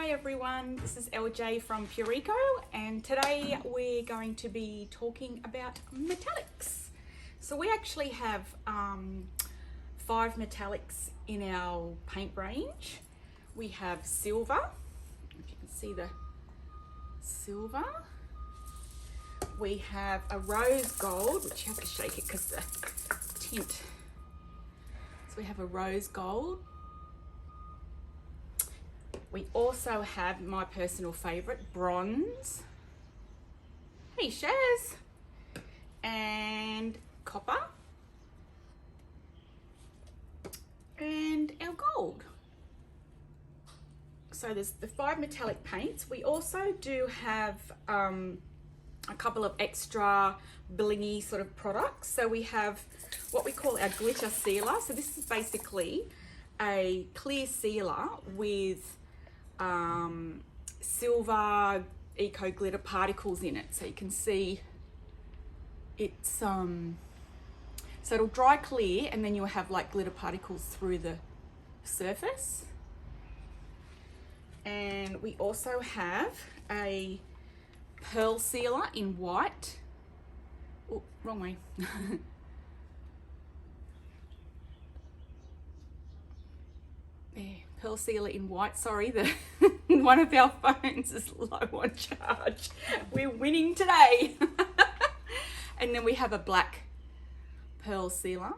Hi everyone, this is LJ from Pureco, and today we're going to be talking about metallics. So we actually have 5 metallics in our paint range. We have silver, if you can see the silver. We have a rose gold, which you have to shake it because the tint. So we have a rose gold. We also have my personal favourite, bronze. Hey Shaz! And copper. And our gold. So there's the 5 metallic paints. We also do have a couple of extra blingy sort of products. So we have what we call our glitter sealer. So this is basically a clear sealer with silver eco glitter particles in it, so you can see it's so it'll dry clear and then you'll have like glitter particles through the surface. And we also have a pearl sealer in white. Oh, wrong way. There, pearl sealer in white. Sorry, one of our phones is low on charge. We're winning today. And then we have a black pearl sealer.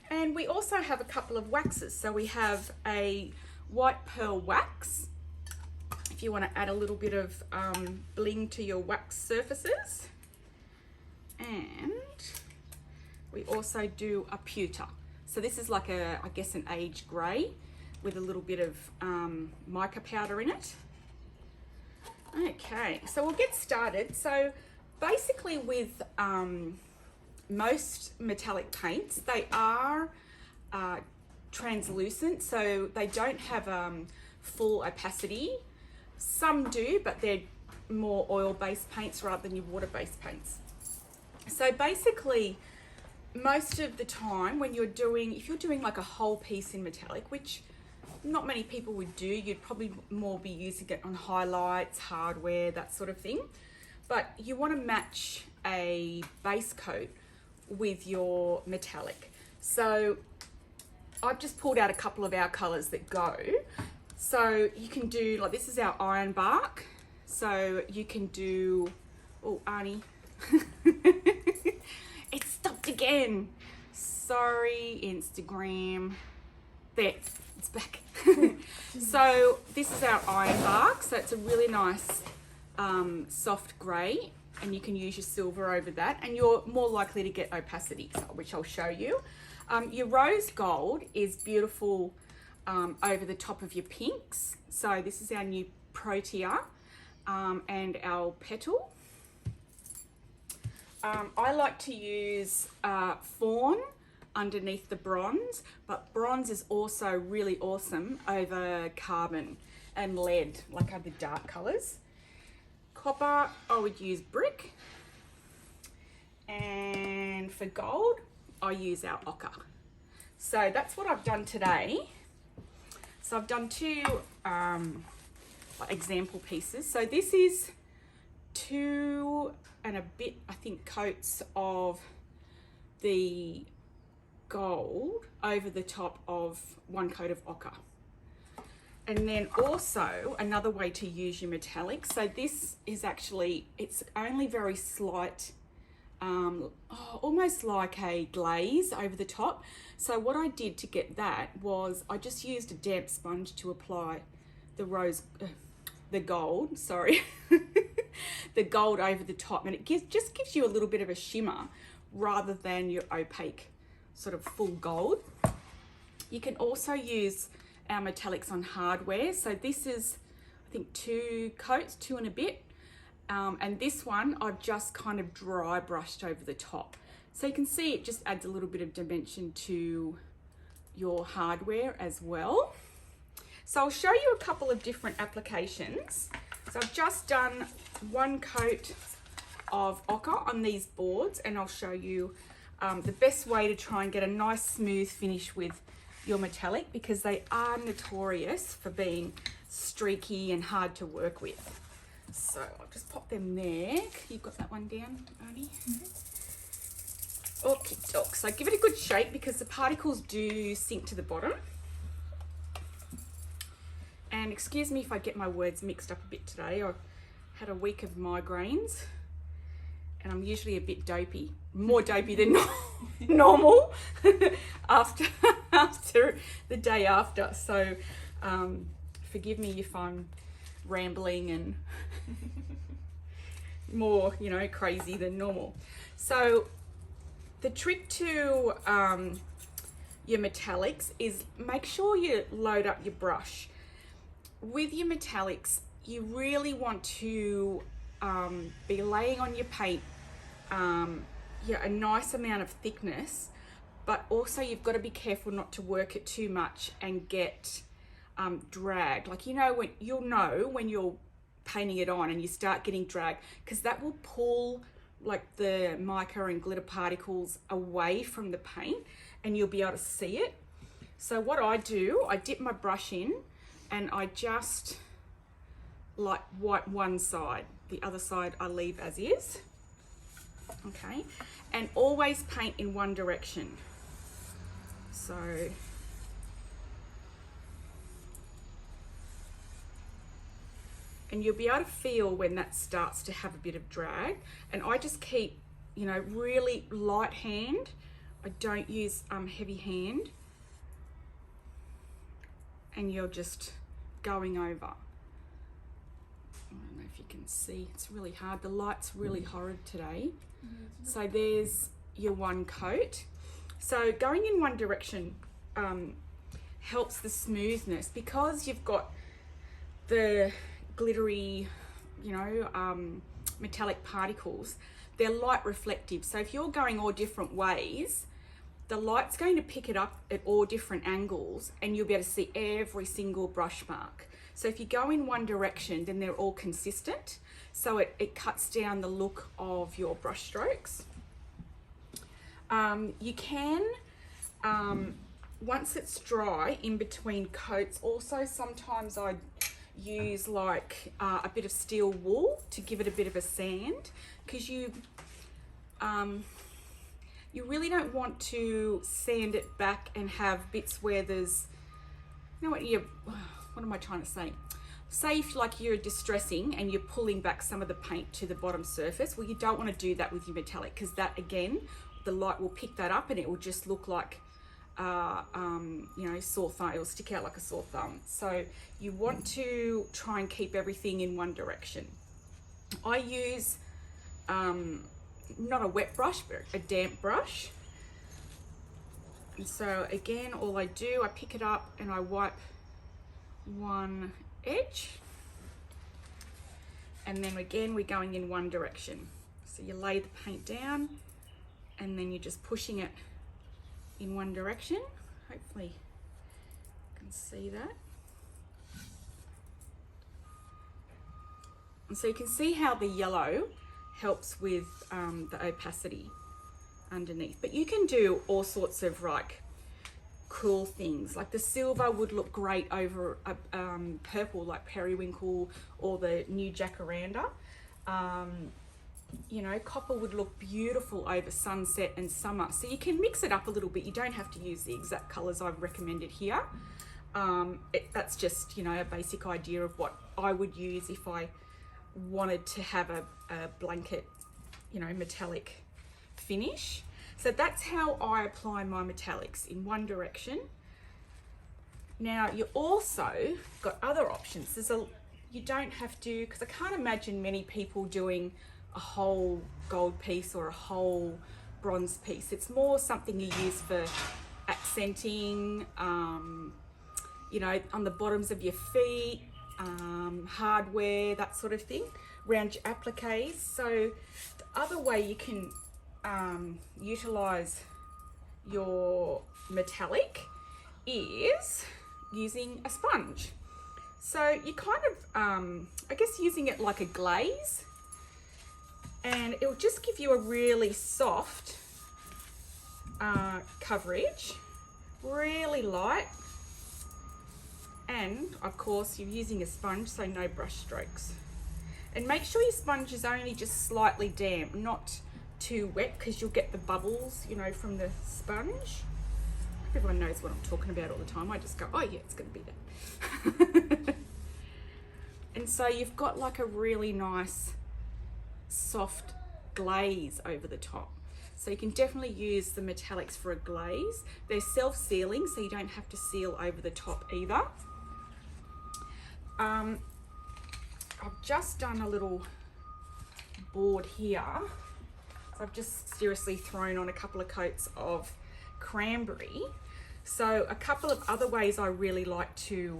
And we also have a couple of waxes. So we have a white pearl wax, if you want to add a little bit of bling to your wax surfaces. And we also do a pewter. So this is like I guess an aged grey with a little bit of mica powder in it. Okay, so we'll get started. So basically with most metallic paints, they are translucent, so they don't have full opacity. Some do, but they're more oil-based paints rather than your water-based paints. So basically, most of the time when if you're doing like a whole piece in metallic, which not many people would do, you'd probably more be using it on highlights, hardware, that sort of thing. But you want to match a base coat with your metallic. So I've just pulled out a couple of our colors that go. So you can do, like, this is our iron bark. So you can do, oh, Arnie. It stopped again. Sorry, Instagram. There, it's back. So this is our iron bark. So it's a really nice soft grey, and you can use your silver over that, and you're more likely to get opacity, which I'll show you. Your rose gold is beautiful over the top of your pinks. So this is our new Protea and our petal. I like to use fawn underneath the bronze, but bronze is also really awesome over carbon and lead, like other dark colours. Copper, I would use brick. And for gold, I use our ochre. So that's what I've done today. So I've done 2 example pieces. So this is 2 and a bit, I think, coats of the gold over the top of 1 coat of ochre. And then also another way to use your metallic. So this is actually, it's only very slight, almost like a glaze over the top. So what I did to get that was I just used a damp sponge to apply the gold, sorry, the gold over the top, and it just gives you a little bit of a shimmer rather than your opaque sort of full gold. You can also use our metallics on hardware. So this is, I think, 2 coats, 2 and a bit. And this one I've just kind of dry brushed over the top. So you can see it just adds a little bit of dimension to your hardware as well. So I'll show you a couple of different applications. So I've just done 1 coat of ochre on these boards, and I'll show you the best way to try and get a nice smooth finish with your metallic, because they are notorious for being streaky and hard to work with. So I'll just pop them there. You've got that one down, Arnie? Okay, doke. So give it a good shake because the particles do sink to the bottom. And excuse me if I get my words mixed up a bit today. I've had a week of migraines and I'm usually a bit dopey, more dopey than normal after the day after. So forgive me if I'm rambling and more, you know, crazy than normal. So the trick to your metallics is make sure you load up your brush. With your metallics, you really want to be laying on your paint a nice amount of thickness, but also you've got to be careful not to work it too much and get dragged. Like, you'll know when you're painting it on and you start getting dragged, because that will pull like the mica and glitter particles away from the paint and you'll be able to see it. So what I do, I dip my brush in and I just like wipe one side. The other side I leave as is. Okay, and always paint in one direction. So and you'll be able to feel when that starts to have a bit of drag. And I just keep, really light hand. I don't use heavy hand. And you're just going over. I don't know if you can see, it's really hard. The light's really horrid today. So there's your one coat. So going in one direction helps the smoothness, because you've got the glittery, metallic particles. They're light reflective. So if you're going all different ways, the light's going to pick it up at all different angles and you'll be able to see every single brush mark. So if you go in one direction, then they're all consistent. So it cuts down the look of your brush strokes. You can, once it's dry, in between coats, also sometimes I use like a bit of steel wool to give it a bit of a sand, because you really don't want to sand it back and have bits where there's, what am I trying to say? Say if like you're distressing and you're pulling back some of the paint to the bottom surface, well, you don't want to do that with your metallic, because that, again, the light will pick that up and it will just look like sore thumb. It will stick out like a sore thumb. So you want to try and keep everything in one direction. I use not a wet brush, but a damp brush. And so again, all I do, I pick it up and I wipe one edge, and then again we're going in one direction. So you lay the paint down and then you're just pushing it in one direction. Hopefully you can see that. And so you can see how the yellow helps with the opacity underneath. But you can do all sorts of like cool things. Like the silver would look great over a purple, like periwinkle or the new jacaranda. Copper would look beautiful over sunset and summer. So you can mix it up a little bit. You don't have to use the exact colors I've recommended here. That's just, a basic idea of what I would use if I wanted to have a blanket, metallic finish. So that's how I apply my metallics, in one direction. Now you also got other options. You don't have to, because I can't imagine many people doing a whole gold piece or a whole bronze piece. It's more something you use for accenting, on the bottoms of your feet, hardware, that sort of thing, around your appliques. So the other way you can utilize your metallic is using a sponge. So you kind of, I guess, using it like a glaze, and it will just give you a really soft coverage really light. And of course you're using a sponge, so no brush strokes. And make sure your sponge is only just slightly damp, not too wet, because you'll get the bubbles, you know, from the sponge. Everyone knows what I'm talking about all the time. I just go, oh yeah, it's going to be that. And so you've got like a really nice soft glaze over the top. So you can definitely use the metallics for a glaze. They're self-sealing, so you don't have to seal over the top either. I've just done a little board here. So I've just seriously thrown on a couple of coats of cranberry. So a couple of other ways I really like to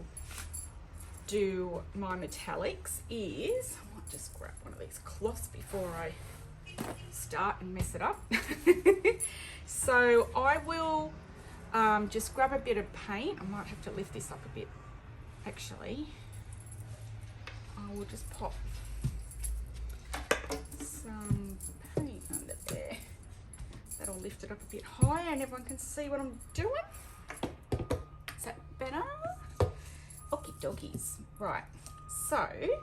do my metallics is, I might just grab one of these cloths before I start and mess it up. So I will just grab a bit of paint. I might have to lift this up a bit actually. I will just pop some paint under there. That'll lift it up a bit higher and everyone can see what I'm doing. Is that better? Okie dokies. Right, so I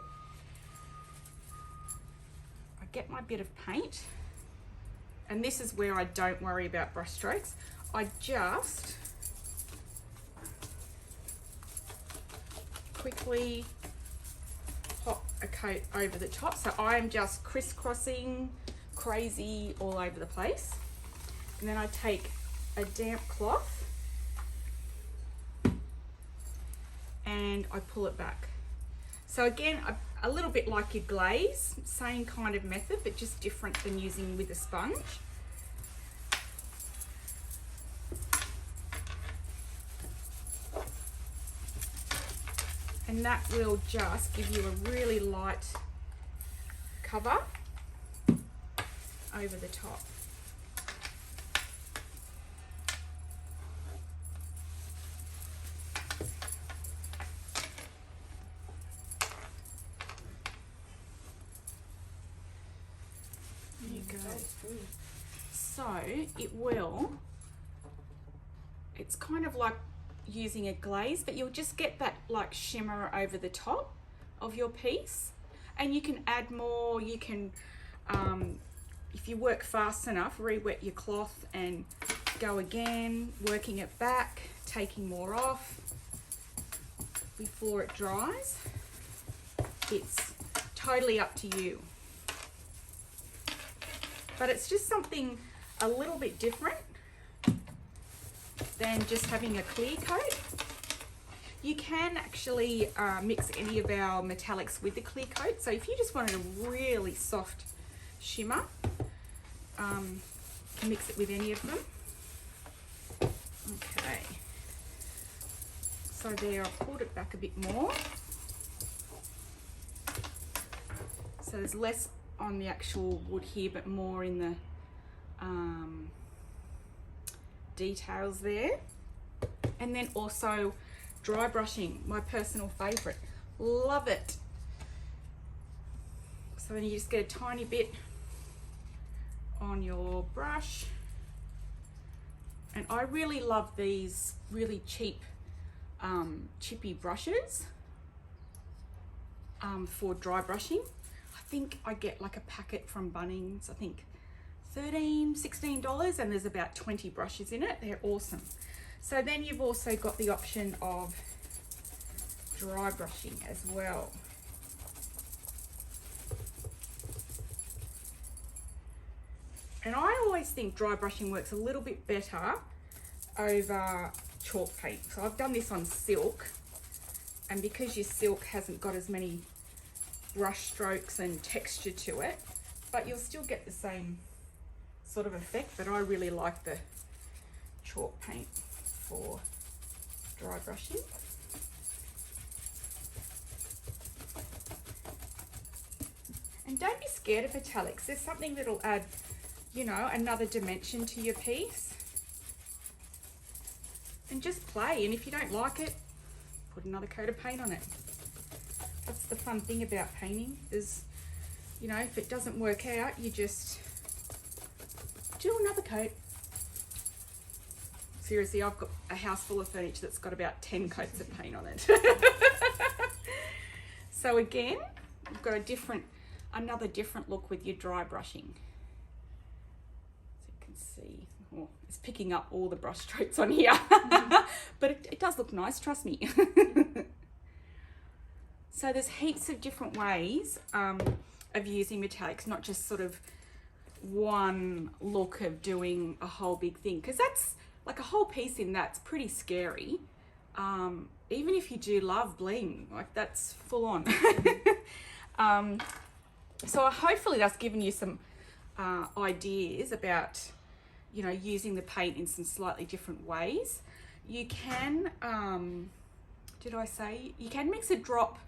get my bit of paint, and this is where I don't worry about brush strokes. I just quickly pop a coat over the top. So I am just crisscrossing crazy all over the place. And then I take a damp cloth and I pull it back. So again, a little bit like your glaze, same kind of method, but just different than using with a sponge. And that will just give you a really light cover over the top. There you go. So it's kind of like using a glaze, but you'll just get that like shimmer over the top of your piece, and you can add more. You can if you work fast enough, re-wet your cloth and go again, working it back, taking more off before it dries. It's totally up to you, but it's just something a little bit different than just having a clear coat. You can actually mix any of our metallics with the clear coat. So if you just wanted a really soft shimmer, you can mix it with any of them. Okay. So there, I've pulled it back a bit more. So there's less on the actual wood here, but more in the details there. And then also dry brushing, my personal favorite. Love it. So then you just get a tiny bit on your brush. And I really love these really cheap chippy brushes for dry brushing. I think I get like a packet from Bunnings, I think $13, $16, and there's about 20 brushes in it. They're awesome. So then you've also got the option of dry brushing as well. And I always think dry brushing works a little bit better over chalk paint. So I've done this on silk, and because your silk hasn't got as many brush strokes and texture to it, but you'll still get the same sort of effect. But I really like the chalk paint for dry brushing. And don't be scared of metallics. There's something that'll add, you know, another dimension to your piece. And just play, and if you don't like it, put another coat of paint on it. That's the fun thing about painting, is, you know, if it doesn't work out, you just do another coat. seriously, I've got a house full of furniture that's got about 10 coats of paint on it. So again, we've got another different look with your dry brushing. So you can see, oh, it's picking up all the brush strokes on here. But it does look nice, trust me. So there's heaps of different ways of using metallics, not just sort of one look of doing a whole big thing, because that's like a whole piece in that's pretty scary. Even if you do love bling, like that's full on. So hopefully that's given you some ideas about, you know, using the paint in some slightly different ways. You can, you can mix a drop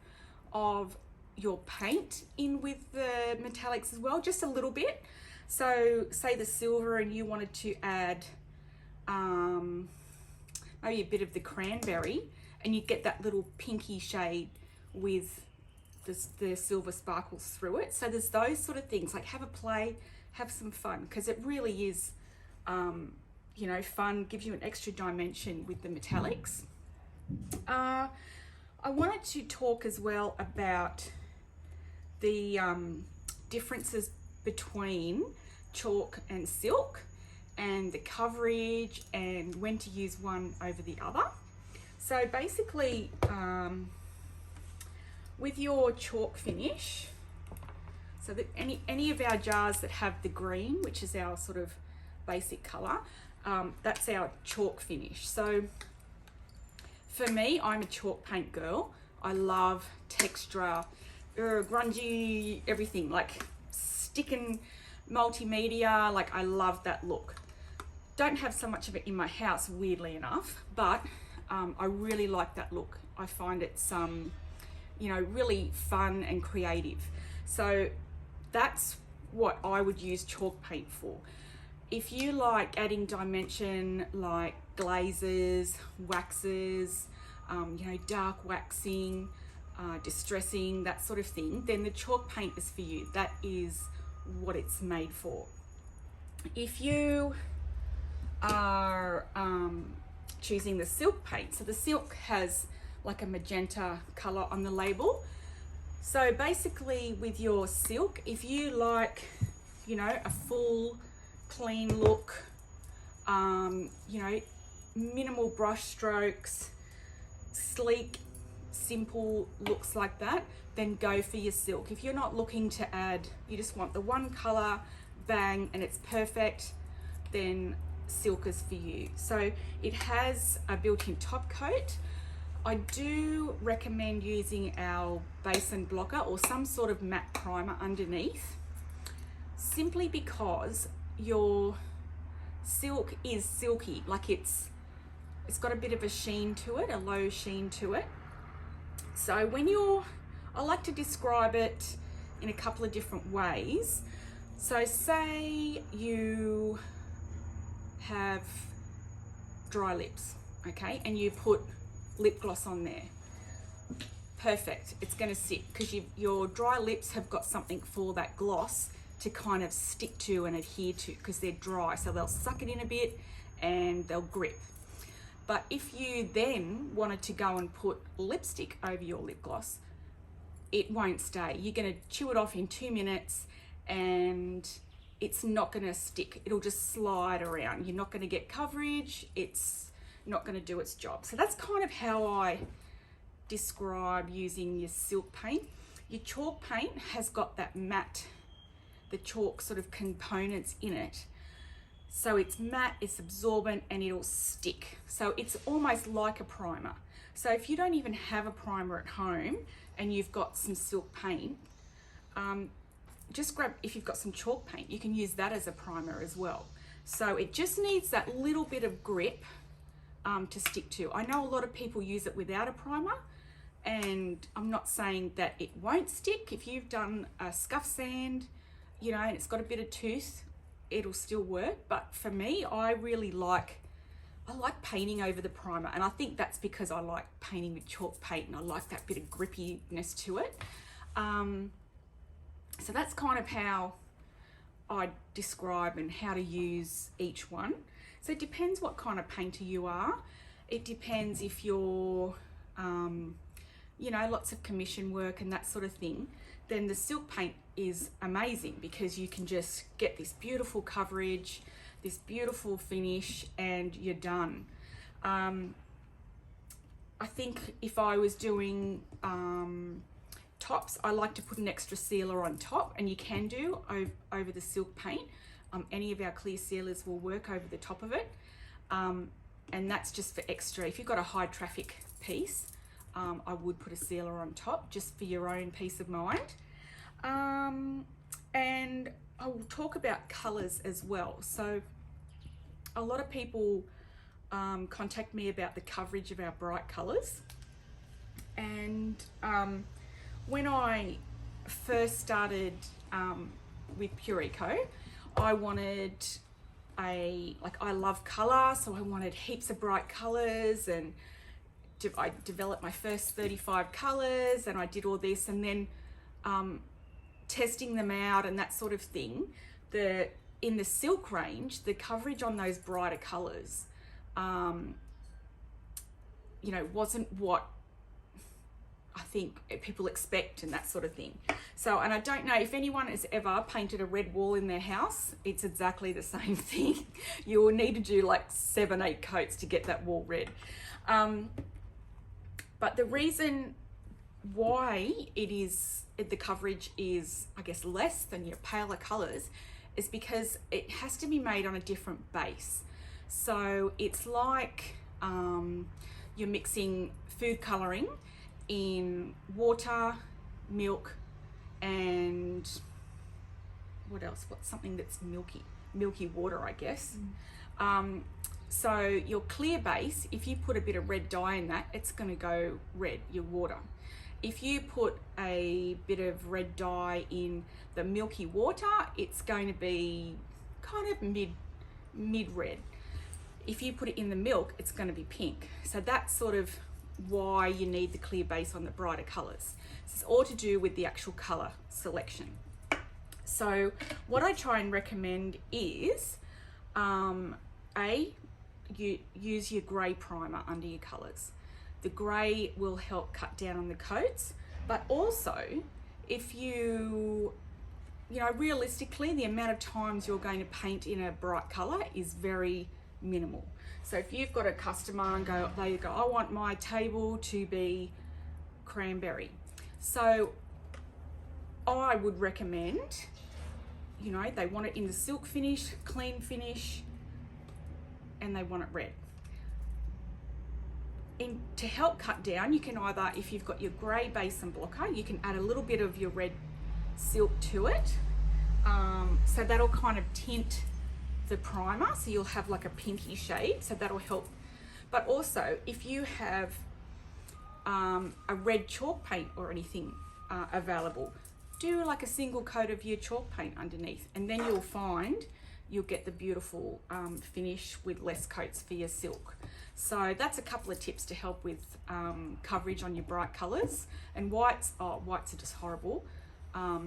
of your paint in with the metallics as well, just a little bit. So say the silver and you wanted to add maybe a bit of the cranberry, and you get that little pinky shade with the silver sparkles through it. So there's those sort of things, like have a play, have some fun, because it really is, you know, fun, gives you an extra dimension with the metallics. I wanted to talk as well about the differences between chalk and silk, and the coverage, and when to use one over the other. So basically, with your chalk finish, so that any of our jars that have the green, which is our sort of basic color, that's our chalk finish. So for me, I'm a chalk paint girl. I love texture, grungy, everything, like sticking multimedia, like I love that look. Don't have so much of it in my house, weirdly enough, but I really like that look. I find it's you know, really fun and creative. So that's what I would use chalk paint for. If you like adding dimension, like glazes, waxes, you know, dark waxing, distressing, that sort of thing, then the chalk paint is for you. That is what it's made for. If you are choosing the silk paint, so the silk has like a magenta color on the label. So basically with your silk, if you like, you know, a full clean look, you know, minimal brush strokes, sleek, simple looks like that, then go for your silk. If you're not looking to add, you just want the one color, bang, and it's perfect, then silk is for you. So it has a built-in top coat. I do recommend using our base and blocker or some sort of matte primer underneath, simply because your silk is silky, like it's got a bit of a sheen to it, a low sheen to it. So when I like to describe it in a couple of different ways. So say you have dry lips, okay, and you put lip gloss on there. Perfect, it's going to sit, because your dry lips have got something for that gloss to kind of stick to and adhere to, because they're dry, so they'll suck it in a bit and they'll grip. But if you then wanted to go and put lipstick over your lip gloss, it won't stay. You're going to chew it off in 2 minutes and it's not going to stick. It'll just slide around. You're not going to get coverage. It's not going to do its job. So that's kind of how I describe using your silk paint. Your chalk paint has got that matte, the chalk sort of components in it. So it's matte, it's absorbent, and it'll stick. So it's almost like a primer. So if you don't even have a primer at home and you've got some silk paint, just grab, if you've got some chalk paint, you can use that as a primer as well. So it just needs that little bit of grip to stick to. I know a lot of people use it without a primer, and I'm not saying that it won't stick. If you've done a scuff sand, you know, and it's got a bit of tooth, it'll still work. But for me, I like painting over the primer, and I think that's because I like painting with chalk paint and I like that bit of grippiness to it. So that's kind of how I describe and how to use each one. So it depends what kind of painter you are. It depends if you're, you know, lots of commission work and that sort of thing. Then the silk paint is amazing because you can just get this beautiful coverage, this beautiful finish, and you're done. I think if I was doing tops, I like to put an extra sealer on top, and you can do over the silk paint. Any of our clear sealers will work over the top of it, and that's just for extra. If you've got a high traffic piece, I would put a sealer on top just for your own peace of mind. And I will talk about colours as well. So a lot of people contact me about the coverage of our bright colours, and when I first started with Pureco, I wanted I love colour, so I wanted heaps of bright colours, and I developed my first 35 colours, and I did all this, and then testing them out and that sort of thing. In the silk range, the coverage on those brighter colours, you know, wasn't what I think people expect and that sort of thing. So, and I don't know if anyone has ever painted a red wall in their house. It's exactly the same thing. You will need to do like 7-8 coats to get that wall red. But the reason why the coverage is, I guess, less than your paler colours is because it has to be made on a different base. So it's like you're mixing food colouring in water, milk, and what else? What's something that's milky water, I guess. So your clear base, if you put a bit of red dye in that, it's going to go red, your water. If you put a bit of red dye in the milky water, it's going to be kind of mid-red. If you put it in the milk, it's going to be pink. So that's sort of why you need the clear base on the brighter colours. It's all to do with the actual colour selection. So what I try and recommend is, you use your grey primer under your colours. The grey will help cut down on the coats, but also if you know, realistically, the amount of times you're going to paint in a bright colour is very minimal. So if you've got a customer and they go, I want my table to be cranberry. So I would recommend, you know, they want it in the silk finish, clean finish, and they want it red. To help cut down, you can either, if you've got your grey base and blocker, you can add a little bit of your red silk to it. So that'll kind of tint the primer, so you'll have like a pinky shade, so that'll help. But also, if you have a red chalk paint or anything available, do like a single coat of your chalk paint underneath, and then you'll find you'll get the beautiful finish with less coats for your silk. So that's a couple of tips to help with coverage on your bright colours. And whites, whites are just horrible. I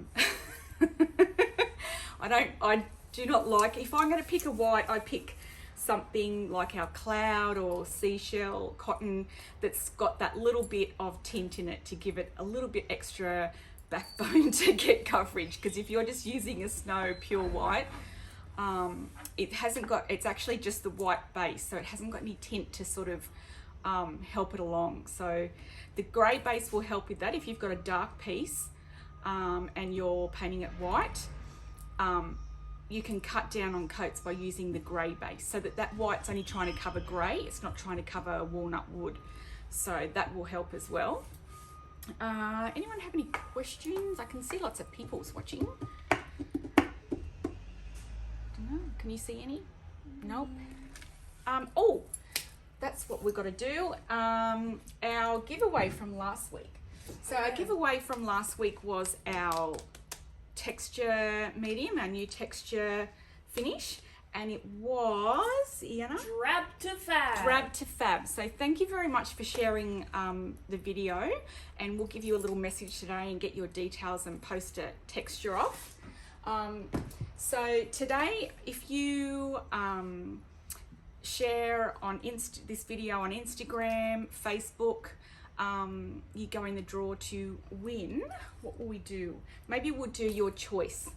do not like, if I'm going to pick a white, I pick something like our cloud or seashell cotton that's got that little bit of tint in it to give it a little bit extra backbone to get coverage. Because if you're just using a snow pure white, it's actually just the white base, so it hasn't got any tint to sort of help it along. So the grey base will help with that. If you've got a dark piece and you're painting it white, you can cut down on coats by using the grey base, so that white's only trying to cover grey, it's not trying to cover walnut wood. So that will help as well. Anyone have any questions? I can see lots of people's watching. Can you see any? Nope. Oh, that's what we've got to do. Our giveaway from last week. So our giveaway from last week was our texture medium, our new texture finish, and it was, Iana? Drab to Fab. Drab to Fab. So thank you very much for sharing the video, and we'll give you a little message today and get your details and post a texture off. So today, if you share on this video on Instagram, Facebook. You go in the draw to win. What will we do? Maybe we'll do your choice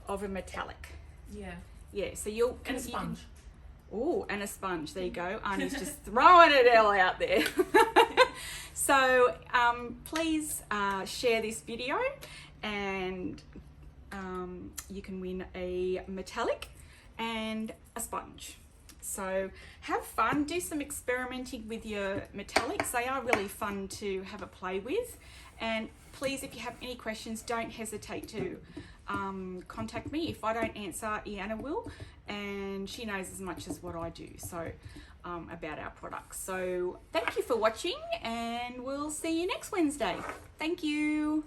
of a metallic. Yeah. Yeah, so And a sponge. Oh, and a sponge. There you go. Arnie's just throwing it all out there. So please share this video, and you can win a metallic and a sponge. So have fun, do some experimenting with your metallics. They are really fun to have a play with. And please, if you have any questions, don't hesitate to contact me. If I don't answer, Iana will, and she knows as much as what I do about our products. So thank you for watching, and we'll see you next Wednesday. Thank you.